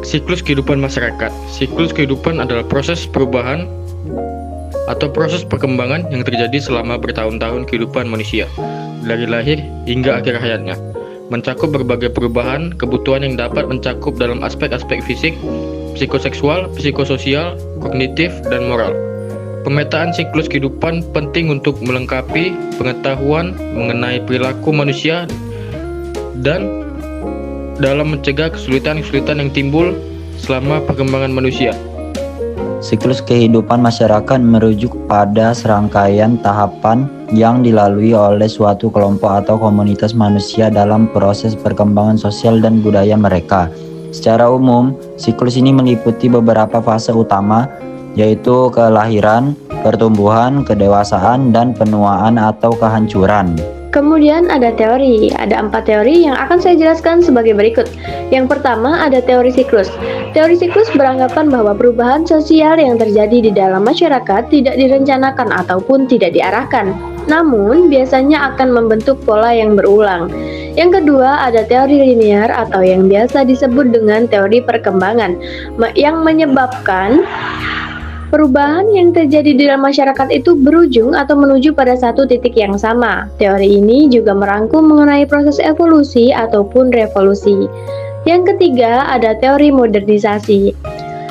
Siklus kehidupan masyarakat. Siklus kehidupan adalah proses perubahan atau proses perkembangan yang terjadi selama bertahun-tahun kehidupan manusia, dari lahir hingga akhir hayatnya, mencakup berbagai perubahan kebutuhan yang dapat mencakup dalam aspek-aspek fisik, psikoseksual, psikososial, kognitif, dan moral. Pemetaan siklus kehidupan penting untuk melengkapi pengetahuan mengenai perilaku manusia dan dalam mencegah kesulitan-kesulitan yang timbul selama perkembangan manusia. Siklus kehidupan masyarakat merujuk pada serangkaian tahapan yang dilalui oleh suatu kelompok atau komunitas manusia dalam proses perkembangan sosial dan budaya mereka. Secara umum, siklus ini meliputi beberapa fase utama, yaitu kelahiran, pertumbuhan, kedewasaan, dan penuaan atau kehancuran. Kemudian ada teori, ada 4 teori yang akan saya jelaskan sebagai berikut. Yang pertama ada teori siklus. Teori siklus beranggapan bahwa perubahan sosial yang terjadi di dalam masyarakat tidak direncanakan ataupun tidak diarahkan, namun biasanya akan membentuk pola yang berulang. Yang kedua ada teori linear atau yang biasa disebut dengan teori perkembangan, yang menyebabkan perubahan yang terjadi di dalam masyarakat itu berujung atau menuju pada satu titik yang sama. Teori ini juga merangkum mengenai proses evolusi ataupun revolusi. Yang ketiga ada teori modernisasi.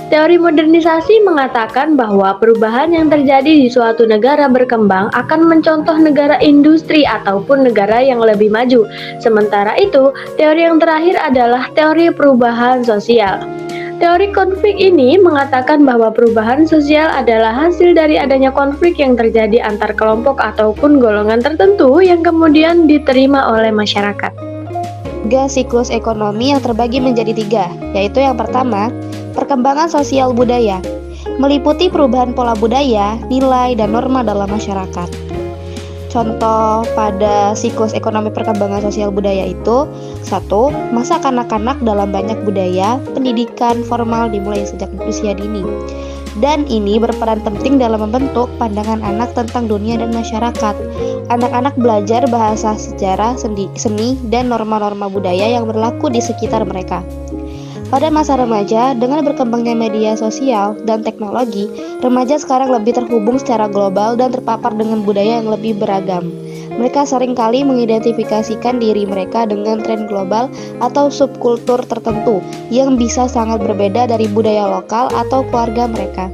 Teori modernisasi mengatakan bahwa perubahan yang terjadi di suatu negara berkembang akan mencontoh negara industri ataupun negara yang lebih maju. Sementara itu, teori yang terakhir adalah teori perubahan sosial. Teori konflik ini mengatakan bahwa perubahan sosial adalah hasil dari adanya konflik yang terjadi antar kelompok ataupun golongan tertentu yang kemudian diterima oleh masyarakat. Siklus ekonomi yang terbagi menjadi 3, yaitu yang pertama, perkembangan sosial budaya, meliputi perubahan pola budaya, nilai, dan norma dalam masyarakat. Contoh pada siklus ekonomi perkembangan sosial budaya itu 1. Masa kanak-kanak dalam banyak budaya, pendidikan formal dimulai sejak usia dini. Dan ini berperan penting dalam membentuk pandangan anak tentang dunia dan masyarakat. Anak-anak belajar bahasa, sejarah, seni, dan norma-norma budaya yang berlaku di sekitar mereka. Pada masa remaja, dengan berkembangnya media sosial dan teknologi, remaja sekarang lebih terhubung secara global dan terpapar dengan budaya yang lebih beragam. Mereka seringkali mengidentifikasikan diri mereka dengan tren global atau subkultur tertentu yang bisa sangat berbeda dari budaya lokal atau keluarga mereka.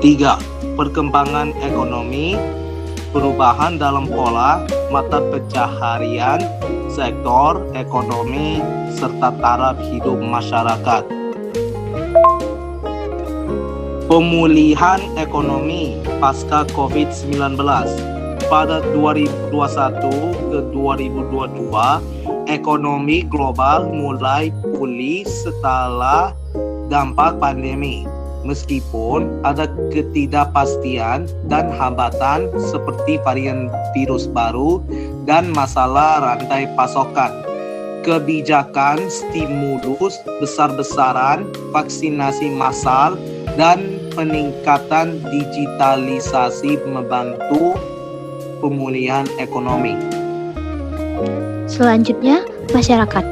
3. Perkembangan ekonomi, perubahan dalam pola, mata pencaharian, sektor ekonomi, serta taraf hidup masyarakat. Pemulihan ekonomi pasca COVID-19. Pada 2021 ke 2022, ekonomi global mulai pulih setelah dampak pandemi. Meskipun ada ketidakpastian dan hambatan seperti varian virus baru dan masalah rantai pasokan, kebijakan stimulus besar-besaran, vaksinasi massal, dan peningkatan digitalisasi membantu pemulihan ekonomi. Selanjutnya, masyarakat.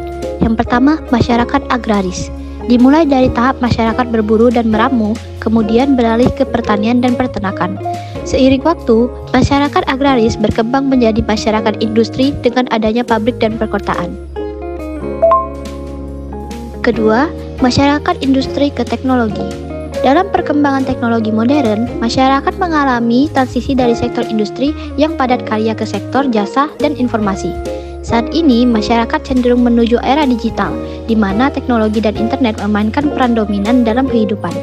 Yang pertama, masyarakat agraris. Dimulai dari tahap masyarakat berburu dan meramu, kemudian beralih ke pertanian dan peternakan. Seiring waktu, masyarakat agraris berkembang menjadi masyarakat industri dengan adanya pabrik dan perkotaan. Kedua, masyarakat industri ke teknologi. Dalam perkembangan teknologi modern, masyarakat mengalami transisi dari sektor industri yang padat karya ke sektor jasa dan informasi. Saat ini, masyarakat cenderung menuju era digital, di mana teknologi dan internet memainkan peran dominan dalam kehidupan.